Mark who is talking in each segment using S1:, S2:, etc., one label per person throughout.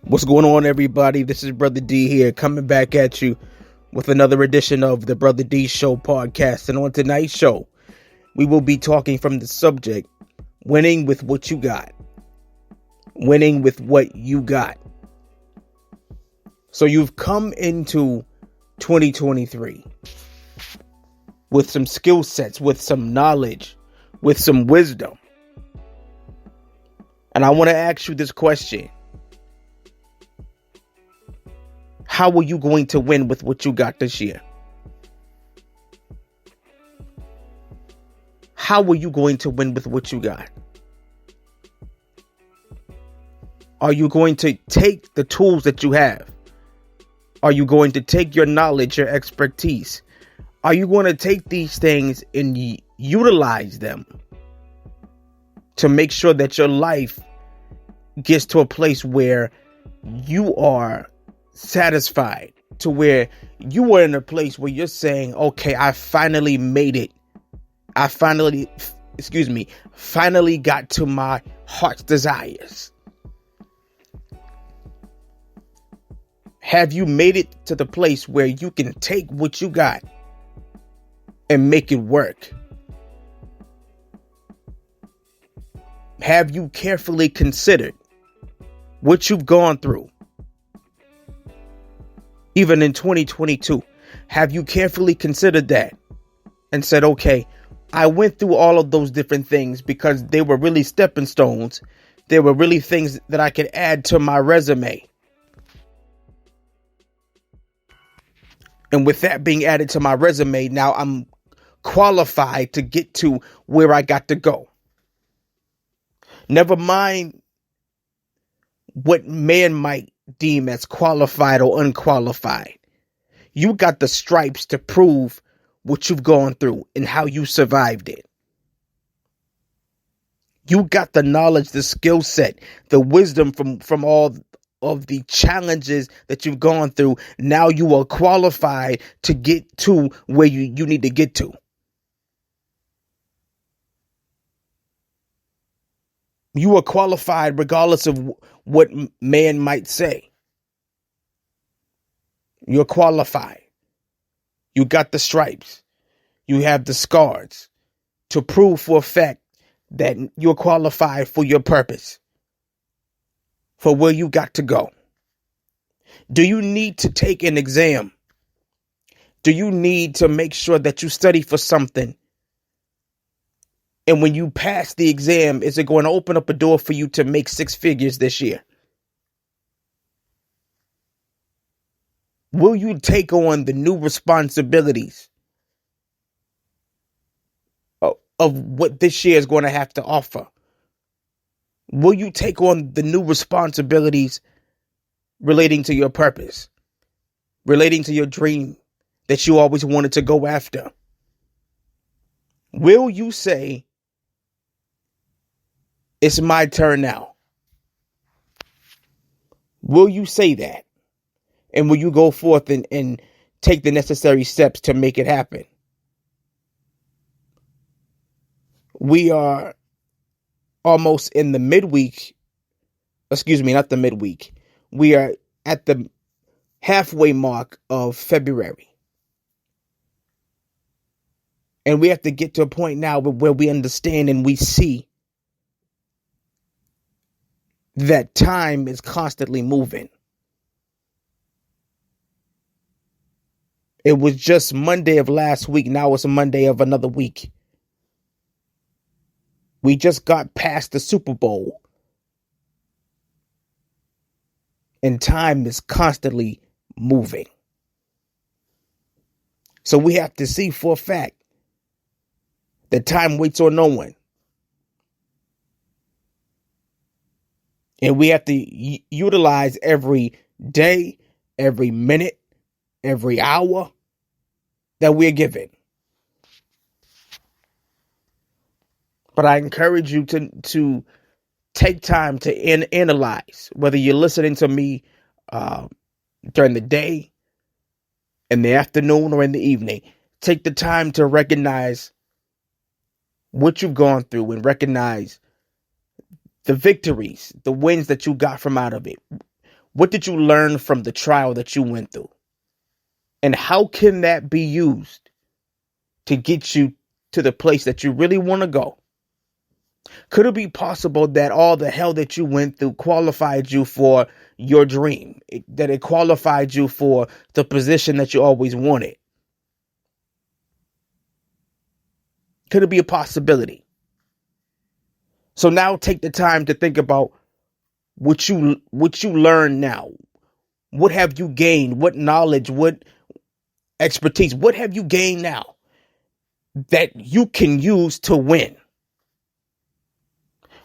S1: What's going on, everybody? This is Brother D here, coming back at you with another edition of the Brother D Show podcast. And on tonight's show, we will be talking from the subject, winning with what you got. Winning with what you got. So you've come into 2023 with some skill sets, with some knowledge, with some wisdom. And I want to ask you this question. How are you going to win with what you got this year? How are you going to win with what you got? Are you going to take the tools that you have? Are you going to take your knowledge, your expertise? Are you going to take these things and utilize them to make sure that your life gets to a place where you are satisfied, to where you are in a place where you're saying, okay, I finally made it. I finally got to my heart's desires. Have you made it to the place where you can take what you got and make it work? Have you carefully considered what you've gone through? Even in 2022, have you carefully considered that and said, okay, I went through all of those different things because they were really stepping stones. They were really things that I could add to my resume. And with that being added to my resume, now I'm qualified to get to where I got to go. Never mind what man might deem as qualified or unqualified. You got the stripes to prove what you've gone through and how you survived it. You got the knowledge, the skill set, the wisdom from all of the challenges that you've gone through. Now you are qualified to get to where you need to get to. You are qualified regardless of what man might say. You're qualified. You got the stripes. You have the scars to prove for a fact that you're qualified for your purpose, for where you got to go. Do you need to take an exam? Do you need to make sure that you study for something? And when you pass the exam, is it going to open up a door for you to make six figures this year? Will you take on the new responsibilities of what this year is going to have to offer? Will you take on the new responsibilities relating to your purpose, relating to your dream that you always wanted to go after? Will you say, it's my turn now? Will you say that? And will you go forth and take the necessary steps to make it happen? We are almost in the midweek. Not the midweek. We are at the halfway mark of February. And we have to get to a point now where we understand and we see that time is constantly moving. It was just Monday of last week. Now it's a Monday of another week. We just got past the Super Bowl. And time is constantly moving. So we have to see for a fact that time waits on no one. And we have to utilize every day, every minute, every hour that we're given. But I encourage you to take time to analyze, whether you're listening to me during the day, in the afternoon, or in the evening. Take the time to recognize what you've gone through and recognize the victories, the wins that you got from out of it. What did you learn from the trial that you went through? And how can that be used to get you to the place that you really want to go? Could it be possible that all the hell that you went through qualified you for your dream? That it qualified you for the position that you always wanted? Could it be a possibility? So now take the time to think about what you learn now. What have you gained? What knowledge? What expertise? What have you gained now that you can use to win?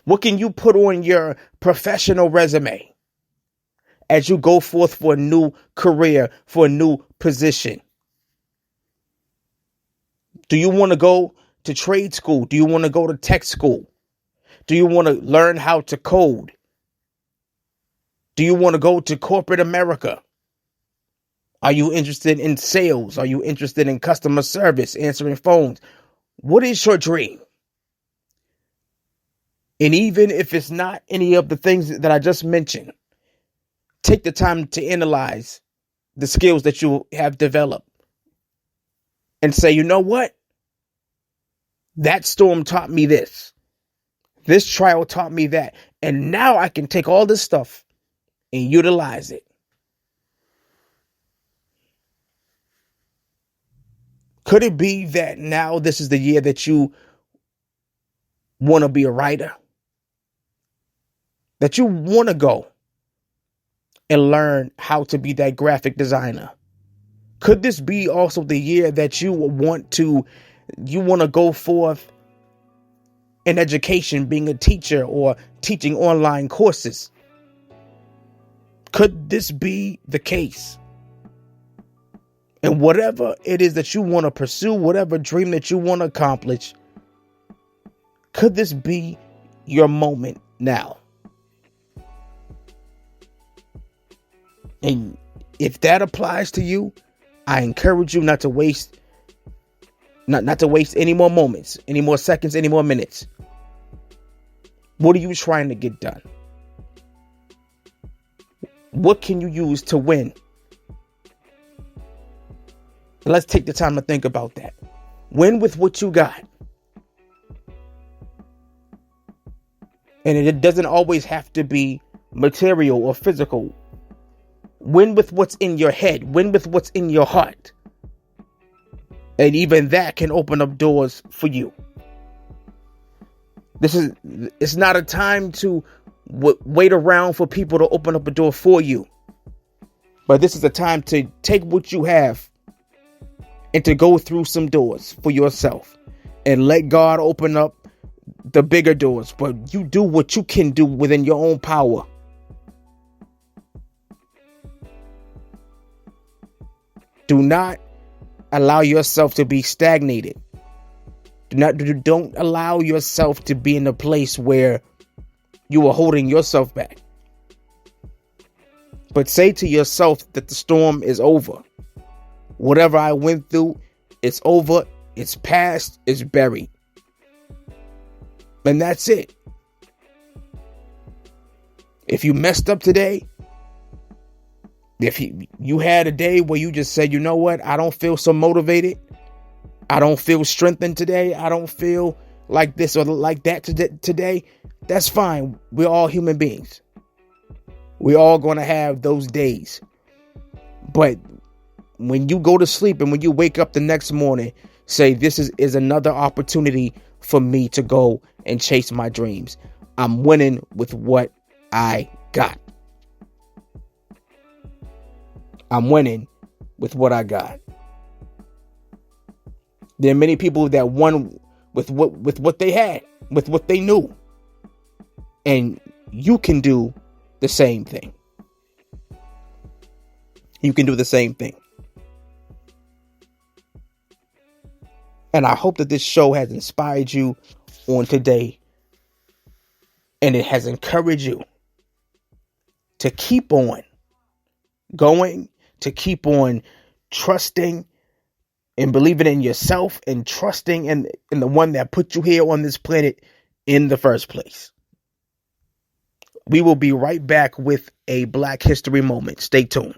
S1: What can you put on your professional resume as you go forth for a new career, for a new position? Do you want to go to trade school? Do you want to go to tech school? Do you want to learn how to code? Do you want to go to corporate America? Are you interested in sales? Are you interested in customer service, answering phones? What is your dream? And even if it's not any of the things that I just mentioned, take the time to analyze the skills that you have developed and say, you know what? That storm taught me this. This trial taught me that. And now I can take all this stuff and utilize it. Could it be that now this is the year that you want to be a writer? That you want to go and learn how to be that graphic designer? Could this be also the year that you want to go forth in education, being a teacher or teaching online courses? Could this be the case? And whatever it is that you want to pursue, whatever dream that you want to accomplish, could this be your moment now? And if that applies to you, I encourage you not to waste any more moments, any more seconds, any more minutes. What are you trying to get done? What can you use to win? Let's take the time to think about that. Win with what you got. And it doesn't always have to be material or physical. Win with what's in your head. Win with what's in your heart. And even that can open up doors for you. It's not a time to wait around for people to open up a door for you. But this is a time to take what you have and to go through some doors for yourself and let God open up the bigger doors. But you do what you can do within your own power. Do not allow yourself to be stagnated. Don't allow yourself to be in a place where you are holding yourself back. But say to yourself that the storm is over. Whatever I went through, it's over, it's past, it's buried. And that's it. If you messed up today, if you had a day where you just said, you know what, I don't feel so motivated, I don't feel strengthened today, I don't feel like this or like that today, that's fine. We're all human beings. We're all going to have those days. But when you go to sleep and when you wake up the next morning, say, this is another opportunity for me to go and chase my dreams. I'm winning with what I got. I'm winning with what I got. There are many people that won with what they had, with what they knew. And you can do the same thing. You can do the same thing. And I hope that this show has inspired you on today. And it has encouraged you to keep on going, to keep on trusting and believing in yourself and trusting in the one that put you here on this planet in the first place. We will be right back with a Black History moment. Stay tuned.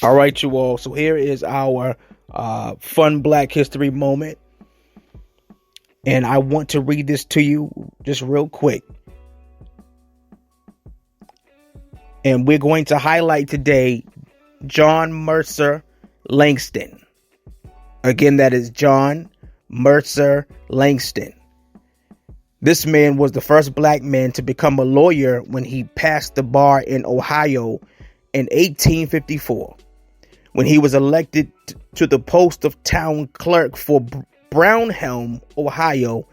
S1: All right, you all. So here is our fun Black History moment. And I want to read this to you just real quick. And we're going to highlight today John Mercer Langston. Again, that is John Mercer Langston. This man was the first black man to become a lawyer when he passed the bar in Ohio in 1854. When he was elected to the post of town clerk for Brownhelm, Ohio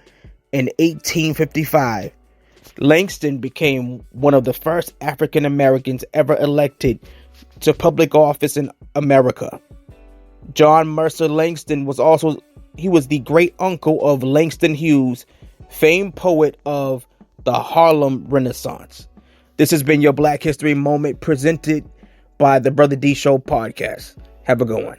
S1: in 1855, Langston became one of the first African Americans ever elected to public office in America. John Mercer Langston was the great uncle of Langston Hughes, famed poet of the Harlem Renaissance. This has been your Black History Moment presented by the Brother D Show podcast. Have a good one.